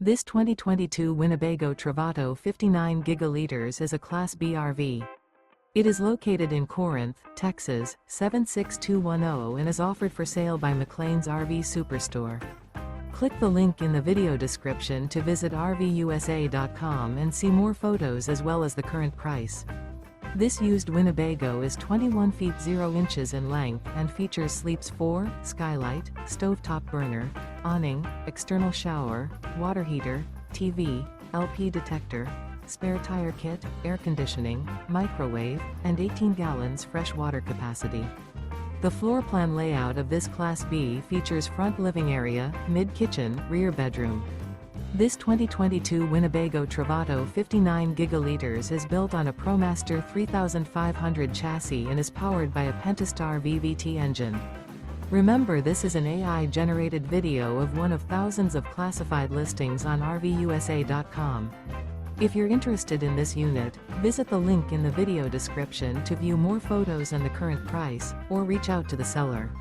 This 2022 Winnebago Travato 59GL is a Class B RV. It is located in Corinth, Texas, 76210 and is offered for sale by McClain's RV Superstore. Click the link in the video description to visit RVUSA.com and see more photos as well as the current price. This used Winnebago is 21 feet 0 inches in length and features sleeps 4, Skylight, stovetop burner, awning, external shower, water heater, TV, LP detector, spare tire kit, air conditioning, microwave, and 18 gallons fresh water capacity. The floor plan layout of this Class B features front living area, mid-kitchen, rear bedroom. This 2022 Winnebago Travato 59GL is built on a ProMaster 3500 chassis and is powered by a Pentastar VVT engine. Remember, this is an AI-generated video of one of thousands of classified listings on RVUSA.com. If you're interested in this unit, visit the link in the video description to view more photos and the current price, or reach out to the seller.